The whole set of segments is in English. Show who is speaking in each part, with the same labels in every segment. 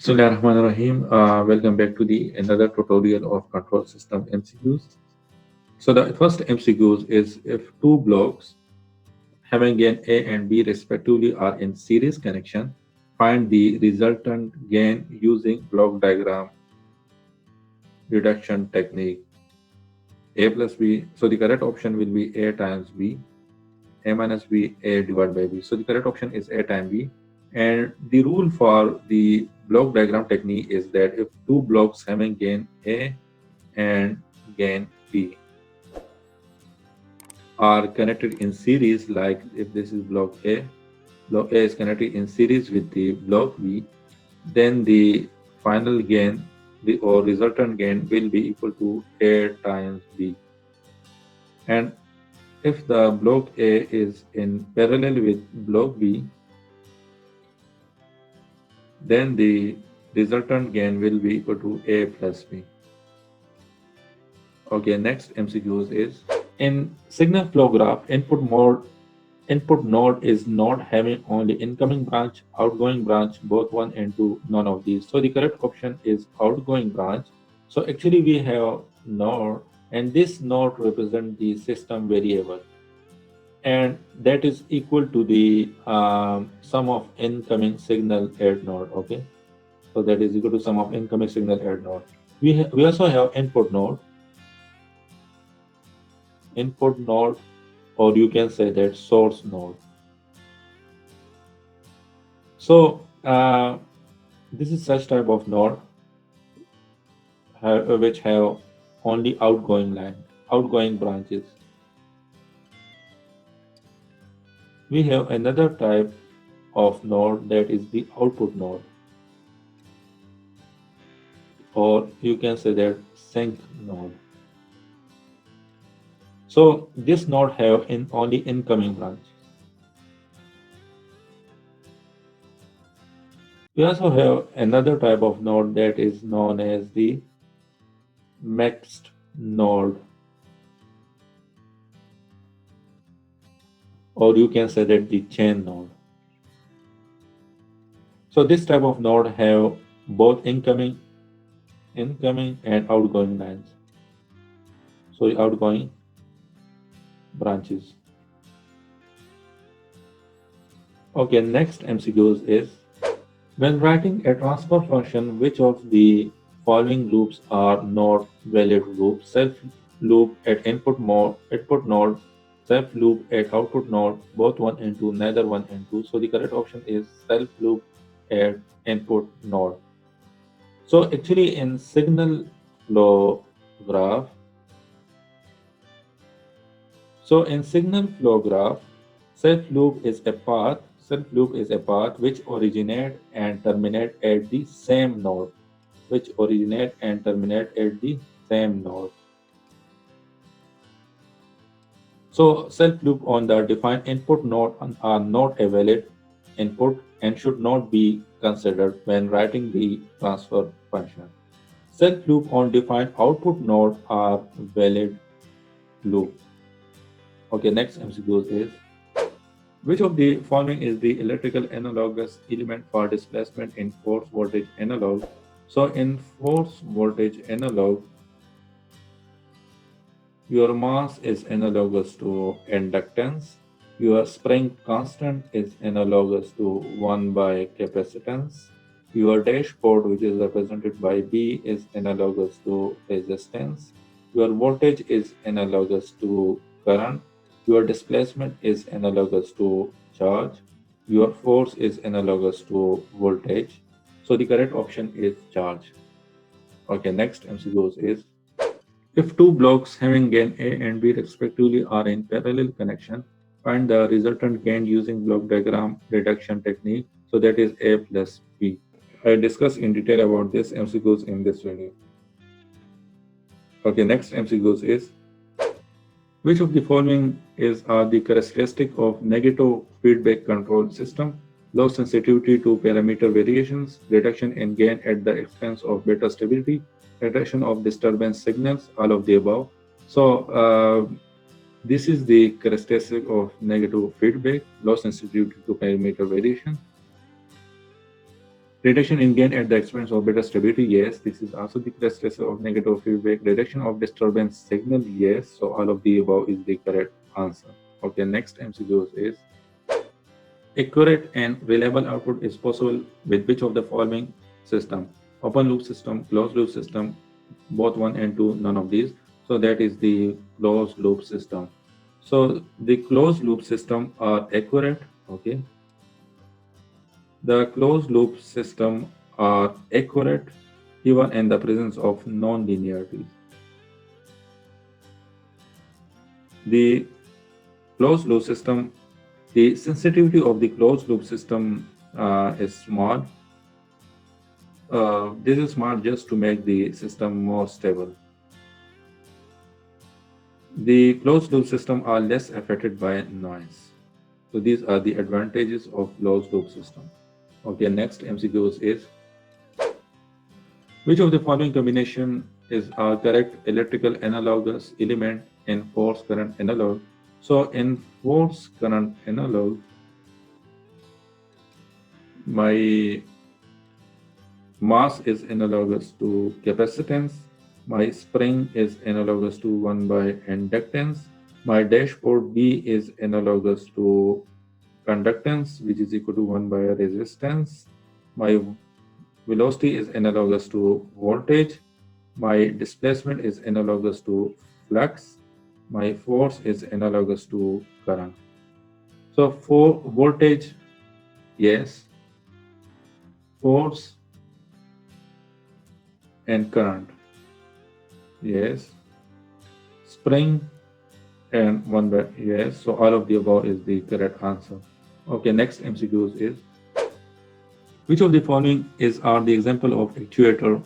Speaker 1: Bismillahirrahmanirrahim. Welcome back to the another tutorial of control system MCQs. So the first MCQs is if two blocks having gain A and B respectively are in series connection, find the resultant gain using block diagram reduction technique. A plus B. So the correct option will be A times B. A minus B, A divided by B. So the correct option is A times B. And the rule for the block diagram technique is that if two blocks having gain A and gain B are connected in series, like if this is block A is connected in series with the block B, then the final gain or resultant gain will be equal to A times B. And if the block A is in parallel with block B, then the resultant gain will be equal to A plus B. Okay, next MCQs is in signal flow graph, input node is not having only incoming branch, outgoing branch, both 1 and 2, none of these. So the correct option is outgoing branch. So actually we have node, and this node represents the system variable, and that is equal to the sum of incoming signal at node. Okay, so that is equal to sum of incoming signal at node. We also have input node, or you can say that source node. So this is such type of node which have only outgoing branches. We have another type of node that is the output node, or you can say that sink node. So this node have only incoming branch. We also have another type of node that is known as the mixed node, or you can say that the chain node. So this type of node have both incoming and outgoing lines. So outgoing branches. Okay, next MCQs is when writing a transfer function, which of the following loops are not valid loops? Self loop at input node, self loop at output node, both 1 and 2, neither 1 and 2. So the correct option is self loop at input node. So actually in signal flow graph, self loop is a path which originate and terminate at the same node. So self loop on the defined input node are not a valid input and should not be considered when writing the transfer function. Self loop on defined output node are valid loop. Okay, next MCQ is which of the following is the electrical analogous element for displacement in force voltage analog? So in force voltage analog, your mass is analogous to inductance, your spring constant is analogous to 1 by capacitance, your dashport, which is represented by B, is analogous to resistance, your voltage is analogous to current, your displacement is analogous to charge, your force is analogous to voltage. So the correct option is charge. Okay, next MCQ is if two blocks having gain A and B respectively are in parallel connection, find the resultant gain using block diagram reduction technique. So that is A plus B. I discuss in detail about this MCQs in this video. Okay, next MCQs is which of the following are the characteristic of negative feedback control system? Low sensitivity to parameter variations, reduction in gain at the expense of beta stability, reduction of disturbance signals, all of the above. So this is the characteristic of negative feedback, low sensitivity to parameter variation. Reduction in gain at the expense of better stability, yes. This is also the characteristic of negative feedback. Reduction of disturbance signal, yes. So all of the above is the correct answer. Okay, next MCQ is accurate and reliable output is possible with which of the following system? Open loop system, closed loop system, both 1 and 2, none of these. So that is the closed loop system. So the closed loop system are accurate, okay. The closed loop system are accurate even in the presence of non-linearities. The closed loop system, the sensitivity of the closed loop system is small. This is small just to make the system more stable. The closed loop system are less affected by noise. So these are the advantages of closed loop system. Okay, next MCQs is which of the following combination is a correct electrical analogous element in force current analog? So in force current analog, my mass is analogous to capacitance, my spring is analogous to 1 by inductance, my dashport B is analogous to conductance, which is equal to 1 by resistance, my velocity is analogous to voltage, my displacement is analogous to flux, my force is analogous to current. So for voltage, yes, force and current, yes, spring and 1 by, yes. So all of the above is the correct answer. Okay, next MCQs is which of the following are the example of actuator?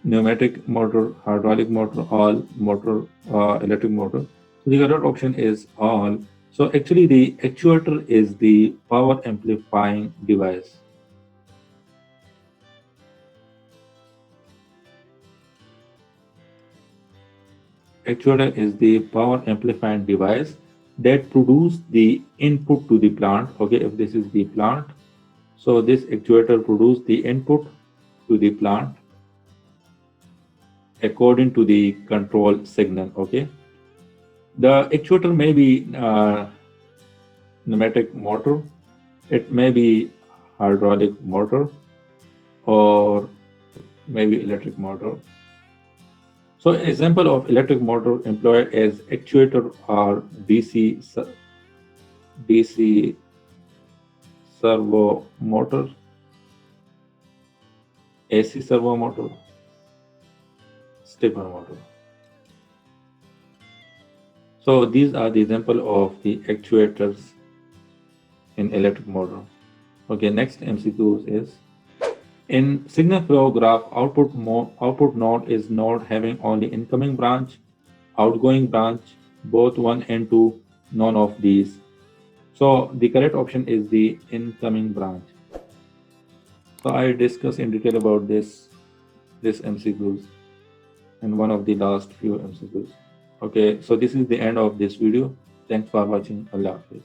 Speaker 1: Pneumatic motor, hydraulic motor, all motor, electric motor. So the correct option is all. So actually the actuator is the power amplifying device. Actuator is the power amplifying device that produce the input to the plant. Okay, if this is the plant, so this actuator produce the input to the plant according to the control signal. Okay, the actuator may be pneumatic motor, it may be hydraulic motor, or maybe electric motor. So example of electric motor employed as actuator are DC servo motor, AC servo motor, stepper motor. So these are the example of the actuators in electric motor. Okay, next MCQ is in signal flow graph, output node is node having only incoming branch, outgoing branch, both 1 and 2, none of these. So the correct option is the incoming branch. So I discussed in detail about this MCQs and one of the last few MCQs. Okay, so this is the end of this video. Thanks for watching. Allah Hafiz.